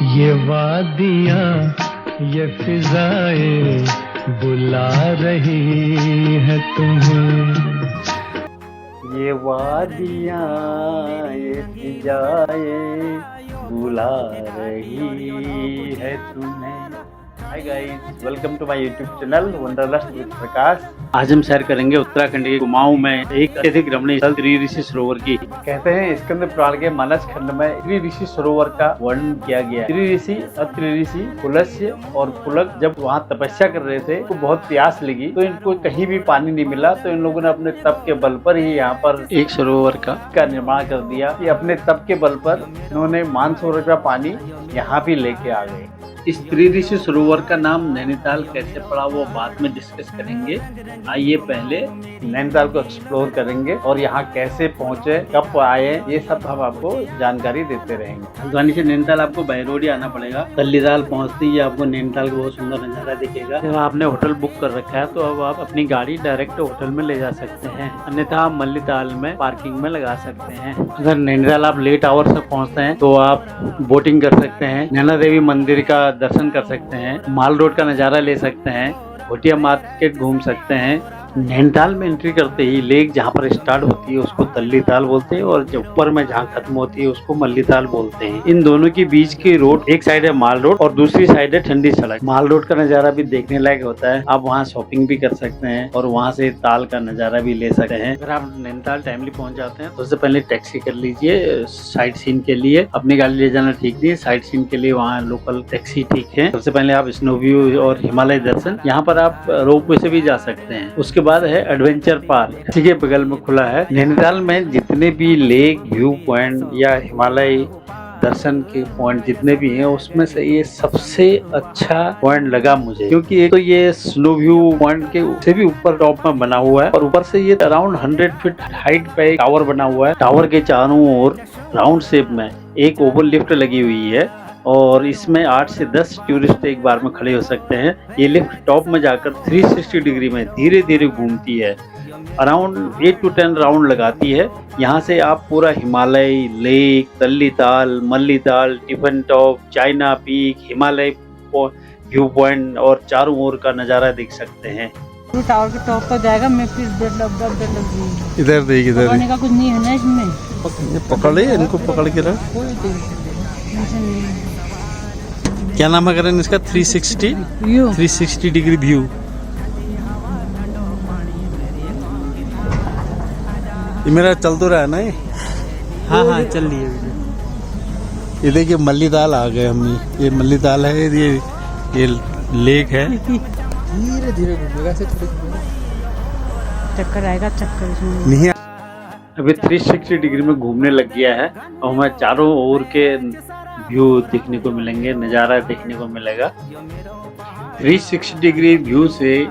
ये वादियाँ ये फिजाएं बुला रही है तुम्हें। ये वादियाँ ये फिजाएं बुला रही है तुम्हें। Hi guys, welcome to my YouTube channel wanderlust with Prakash. आज हम सैर करेंगे उत्तराखंड के कुमाऊं में एक अत्यधिक रमणीय स्थल त्रि ऋषि सरोवर की। कहते हैं स्कंद पुराण के मानस खंड में त्रि ऋषि सरोवर का वर्णन किया गया। त्रि ऋषि अत्रि ऋषि पुलस्त्य और पुलक जब वहाँ तपस्या कर रहे थे तो बहुत प्यास लगी, तो इनको कहीं भी पानी नहीं मिला, तो इन लोगों ने अपने तप के बल पर ही यहाँ पर एक सरोवर का निर्माण कर दिया। कि अपने तप के बल पर इन्होंने मानसरोवर का पानी यहाँ भी लेके आ गए। इस त्रि ऋषि सरोवर का नाम नैनीताल कैसे पड़ा वो बाद में डिस्कस करेंगे। आइए पहले नैनीताल को एक्सप्लोर करेंगे और यहाँ कैसे पहुँचे, कब आए, ये सब हम आपको जानकारी देते रहेंगे। हल्द्वानी से नैनीताल आपको बाय रोड ही आना पड़ेगा। तल्लीताल पहुँचते ही आपको नैनीताल का बहुत सुंदर नज़ारा दिखेगा। जब आपने होटल बुक कर रखा है तो अब आप अपनी गाड़ी डायरेक्ट होटल में ले जा सकते हैं, अन्यथा आप मल्लीताल में पार्किंग में लगा सकते हैं। अगर नैनीताल आप लेट आवर से पहुँचते हैं तो आप बोटिंग कर सकते हैं, नैना देवी मंदिर का दर्शन कर सकते हैं, माल रोड का नज़ारा ले सकते हैं, भोटिया मार्केट घूम सकते हैं। नैनीताल में एंट्री करते ही लेक जहाँ पर स्टार्ट होती है उसको तल्लीताल बोलते हैं और जो ऊपर में जहाँ खत्म होती है उसको मल्लीताल बोलते हैं। इन दोनों के बीच की रोड, एक साइड है माल रोड और दूसरी साइड है ठंडी सड़क। माल रोड का नज़ारा भी देखने लायक होता है, आप वहाँ शॉपिंग भी कर सकते हैं और वहाँ से ताल का नज़ारा भी ले सकते हैं। अगर आप नैनीताल टाइमली पहुँच जाते हैं तो उससे पहले टैक्सी कर लीजिए साइट सीन के लिए। अपनी गाड़ी ले जाना ठीक नहीं है, साइट सीन के लिए वहाँ लोकल टैक्सी ठीक है। सबसे पहले आप स्नो व्यू और हिमालय दर्शन, यहाँ पर आप रोपवे से भी जा सकते हैं। उसके बाद है एडवेंचर पार्क, ठीक है, बगल में खुला है। नैनीताल में जितने भी लेक, व्यू पॉइंट या हिमालय दर्शन के पॉइंट जितने भी हैं उसमें से ये सबसे अच्छा पॉइंट लगा मुझे, क्योंकि एक तो ये स्नो व्यू पॉइंट के से भी ऊपर टॉप में बना हुआ है और ऊपर से ये अराउंड 100 फीट हाइट पे एक टावर बना हुआ है। टावर के चारों ओर राउंड शेप में एक ओवर लिफ्ट लगी हुई है और इसमें 8 से 10 टूरिस्ट एक बार में खड़े हो सकते हैं। ये लिफ्ट टॉप में जाकर 360 डिग्री में धीरे धीरे घूमती है, अराउंड 8 to 10 राउंड लगाती है। यहाँ से आप पूरा Himalaya, lake, Tallital, Mallital, tiffin top, China peak, Himalaya view point और चारों ओर का नज़ारा देख सकते हैं। टावर के टॉप पर जाएगा, मैं फिर इधर देख, इधर पकड़ने का कुछ नहीं है ना इसमें। पकड़ ले इनको, पकड़ के रख। क्या नाम है करें इसका? 360 डिग्री व्यू। ये मेरा चल तो रहा है ना ये? हाँ चल रही है। ये देखिए मल्लीताल आ गए हम। ये मल्लीताल है, ये लेक है। धीरे धीरे घूमेगा, चक्कर आएगा, चक्कर इसमें नहीं। अभी 360 डिग्री में घूमने लग गया है और हमें चारों ओर के व्यू देखने को मिलेंगे, नज़ारा देखने को मिलेगा। 360 डिग्री व्यू से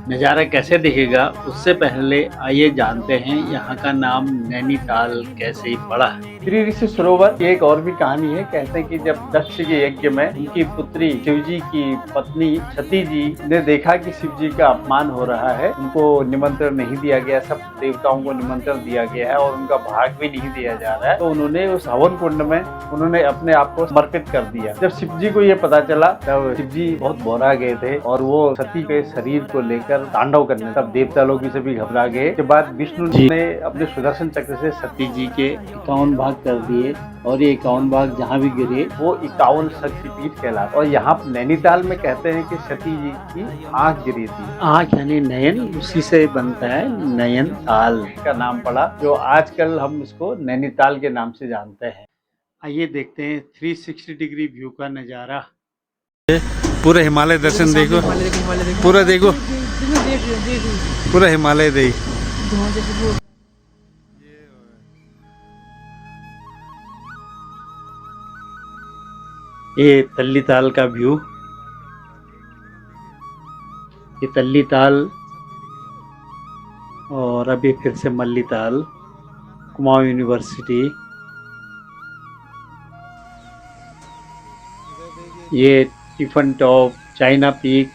नज़ारा कैसे दिखेगा उससे पहले आइए जानते हैं यहाँ का नाम नैनीताल कैसे पड़ा है। त्रि ऋषि सरोवर एक और भी कहानी है। कहते हैं कि जब दक्ष के यज्ञ में उनकी पुत्री शिवजी की पत्नी सती जी ने देखा कि शिवजी का अपमान हो रहा है, उनको निमंत्रण नहीं दिया गया, सब देवताओं को निमंत्रण दिया गया है और उनका भाग भी नहीं दिया जा रहा है, तो उन्होंने उस हवन कुंड में उन्होंने अपने आप को समर्पित कर दिया। जब शिवजी को ये पता चला तब शिवजी बहुत घबरा गए थे और वो सती के शरीर को लेकर तांडव करने, तब देवता लोग भी सभी घबरा गए। के बाद विष्णु जी ने अपने सुदर्शन चक्र से सती जी के 51 भाग कर दिए और ये 51 भाग जहाँ भी गिरे वो 51 शक्तिपीठ कहलाता। और यहाँ नैनीताल में कहते हैं कि सती जी की आंख गिरी थी। आंख यानी नयन, उसी से बनता है नयन ताल का नाम पड़ा, जो आजकल हम इसको नैनीताल के नाम से जानते हैं। आइए देखते हैं 360 डिग्री व्यू का नज़ारा। पूरा हिमालय दर्शन देखो, पूरा देखो, पूरा हिमालय देख। ये तल्लीताल का व्यू, ये तल्लीताल और अभी फिर से मल्लीताल, कुमाऊं यूनिवर्सिटी, ये टिफन टॉप, चाइना पीक।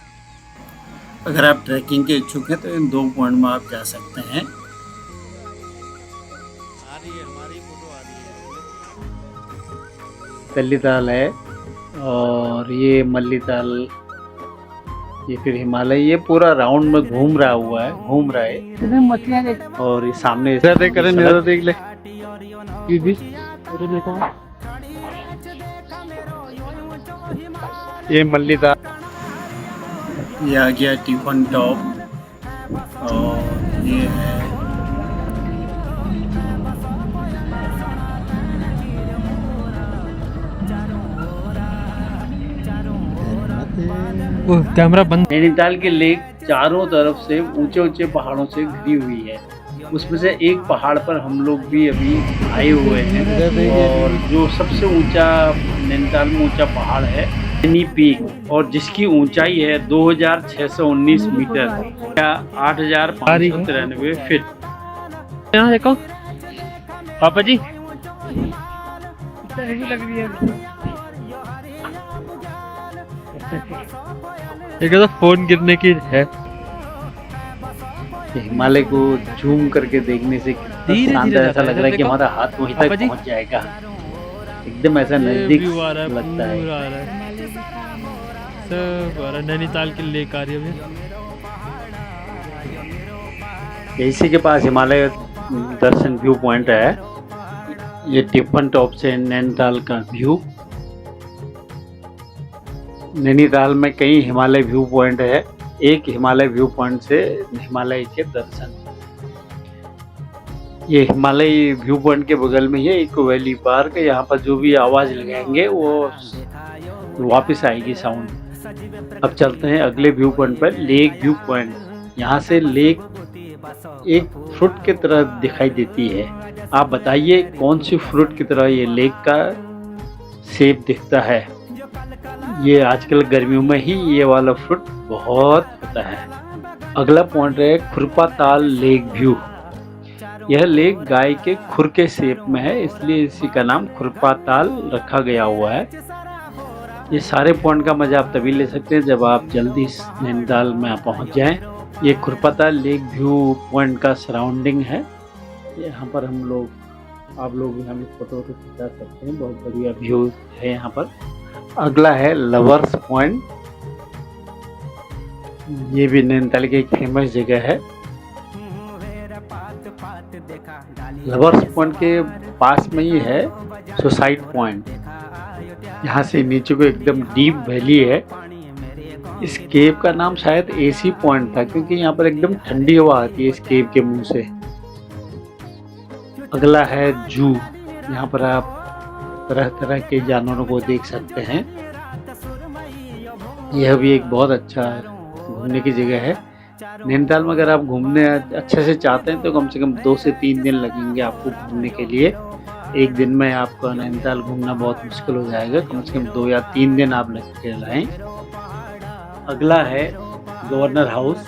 अगर आप ट्रैकिंग के इच्छुक हैं तो इन 2 पॉइंट में आप जा सकते हैं। तल्लीताल है और ये मल्लीताल, ये फिर हिमालय, ये पूरा राउंड में घूम रहा है। इसमें मछलियाँ देख और ये सामने इधर देख करें, इधर देख ले। ये मल्लीताल, ये आ गया टिफन टॉप, और ये है वो कैमरा बंद। नैनीताल की लेक चारों तरफ से ऊंचे ऊंचे पहाड़ों से घिरी हुई है। उसमें से एक पहाड़ पर हम लोग भी अभी आए हुए हैं, और जो सबसे ऊंचा नैनीताल में ऊंचा पहाड़ है नैनी पीक, और जिसकी ऊंचाई है 2619 मीटर या 8593 फीट। यहाँ देखो पापा जी, लग रही है। ये तो फोन गिरने की है। हिमालय को जूम करके देखने से धीरे शानदार ऐसा लग रहा है कि देखो। हमारा हाथ वहीं पापा तक जी। पहुंच जाएगा, एकदम ऐसा नजदीक लगता है। पूरा आ रहा है, सब आ रहा है। नैनीताल की लेक आ रही है अभी। इसी के पास हिमालय दर्शन व्यू पॉइंट है। ये टिफन टॉप से नैनीताल का व्यू। नैनीताल में कई हिमालय व्यू पॉइंट है, एक हिमालय व्यू पॉइंट से हिमालय के दर्शन। ये हिमालय व्यू पॉइंट के बगल में ही है इको वैली पार्क। यहाँ पर जो भी आवाज लगाएंगे वो वापस आएगी साउंड। अब चलते हैं अगले व्यू पॉइंट पर, लेक व्यू पॉइंट। यहाँ से लेक एक फ्रूट की तरह दिखाई देती है। आप बताइए कौन सी फ्रूट की तरह ये लेक का शेप दिखता है। ये आजकल गर्मियों में ही ये वाला फ्रूट बहुत होता है। अगला पॉइंट है खुरपाताल लेक व्यू। यह लेक गाय के खुर के शेप में है, इसलिए इसी का नाम खुरपाताल रखा गया हुआ है। ये सारे पॉइंट का मजा आप तभी ले सकते हैं जब आप जल्दी नैनीताल में पहुंच जाएं। ये खुरपाताल लेक व्यू पॉइंट का सराउंडिंग है। यहाँ पर आप लोग यहाँ भी फोटो खिंचा सकते हैं, बहुत बढ़िया व्यू है यहाँ पर। अगला है लवर्स पॉइंट। ये भी नैनीताल की एक फेमस जगह है। लवर्स पॉइंट के पास में ही है सुसाइड पॉइंट। यहाँ से नीचे को एकदम डीप वैली है। इस केव का नाम शायद एसी पॉइंट था, क्योंकि यहाँ पर एकदम ठंडी हवा आती है इस केव के मुंह से। अगला है जू। यहाँ पर आप तरह तरह के जानवरों को देख सकते हैं। यह भी एक बहुत अच्छा घूमने की जगह है। नैनीताल में अगर आप घूमने अच्छे से चाहते हैं तो कम से कम 2 से 3 दिन लगेंगे आपको घूमने के लिए। एक दिन में आपका नैनीताल घूमना बहुत मुश्किल हो जाएगा, कम से कम 2 या 3 दिन आप लग के लाएं। अगला है गवर्नर हाउस।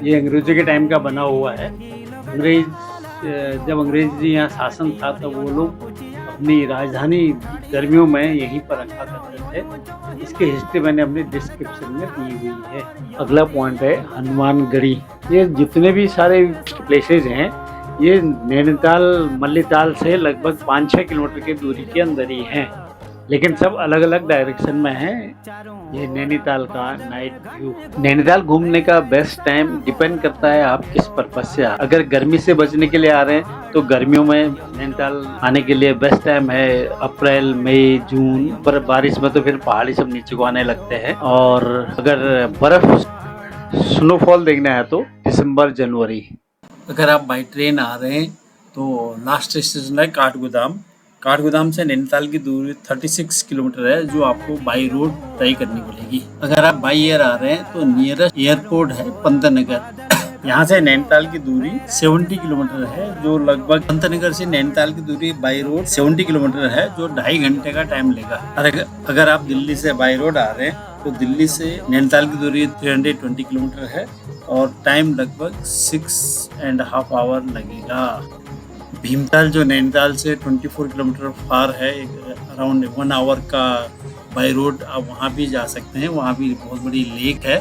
ये अंग्रेजों के टाइम का बना हुआ है। जब अंग्रेजी यहाँ शासन था तब वो लोग अपनी राजधानी गर्मियों में यहीं पर रखा करते थे। इसकी हिस्ट्री मैंने अपने डिस्क्रिप्शन में दी हुई है। अगला पॉइंट है हनुमानगढ़ी। ये जितने भी सारे प्लेसेस हैं ये नैनीताल मल्लीताल से लगभग 5-6 किलोमीटर की दूरी के अंदर ही हैं, लेकिन सब अलग अलग डायरेक्शन में है। ये नैनीताल का नाइट व्यू। नैनीताल घूमने का बेस्ट टाइम डिपेंड करता है आप किस पर्पज से आ। अगर गर्मी से बचने के लिए आ रहे हैं तो गर्मियों में नैनीताल आने के लिए बेस्ट टाइम है अप्रैल, मई, जून। पर बारिश में तो फिर पहाड़ी सब नीचे को आने लगते हैं। और अगर बर्फ स्नोफॉल देखना है तो दिसंबर, जनवरी। अगर आप बाई ट्रेन आ रहे हैं तो लास्ट स्टेशन है काठगोदाम। काठगोदाम से नैनीताल की दूरी 36 किलोमीटर है, जो आपको बाई रोड तय करनी पड़ेगी। अगर आप बाई एयर आ रहे हैं तो नियरेस्ट एयरपोर्ट है पंतनगर। यहाँ से नैनीताल की दूरी 70 किलोमीटर है, जो लगभग पंतनगर से नैनीताल की दूरी बाई रोड 70 किलोमीटर है, जो 2.5 घंटे का टाइम लेगा। अगर आप दिल्ली से बाई रोड आ रहे हैं तो दिल्ली से नैनीताल की दूरी 320 किलोमीटर है और टाइम लगभग 6.5 आवर लगेगा। भीमताल जो नैनीताल से 24 किलोमीटर फार है, अराउंड 1 आवर का बाई रोड आप वहाँ भी जा सकते हैं। वहाँ भी बहुत बड़ी लेक है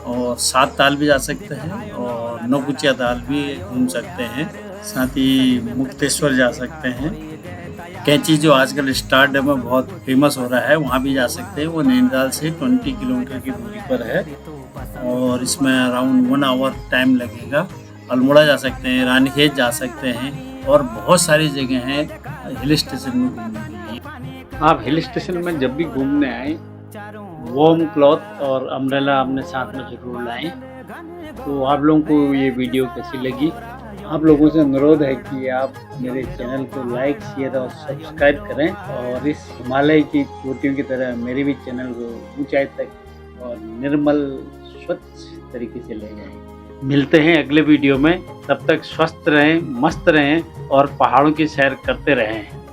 और 7 ताल भी जा सकते हैं और नौकुचिया ताल भी घूम सकते हैं। साथ ही मुक्तेश्वर जा सकते हैं। कैंची जो आजकल स्टारडम में बहुत फेमस हो रहा है, वहाँ भी जा सकते हैं। वो नैनीताल से 20 किलोमीटर की दूरी पर है और इसमें अराउंड 1 आवर टाइम लगेगा। अल्मोड़ा जा सकते हैं, रानीखेत जा सकते हैं और बहुत सारी जगह हैं हिल स्टेशन में घूमने के लिए। आप हिल स्टेशन में जब भी घूमने आए, वार्म क्लॉथ और अम्ब्रेला अपने साथ में जरूर लाएं। तो आप लोगों को ये वीडियो कैसी लगी? आप लोगों से अनुरोध है कि आप मेरे चैनल को लाइक, शेयर और सब्सक्राइब करें और इस हिमालय की चोटियों की तरह मेरे भी चैनल को ऊंचाई तक और निर्मल स्वच्छ तरीके से ले जाएं। मिलते हैं अगले वीडियो में, तब तक स्वस्थ रहें, मस्त रहें और पहाड़ों की सैर करते रहें।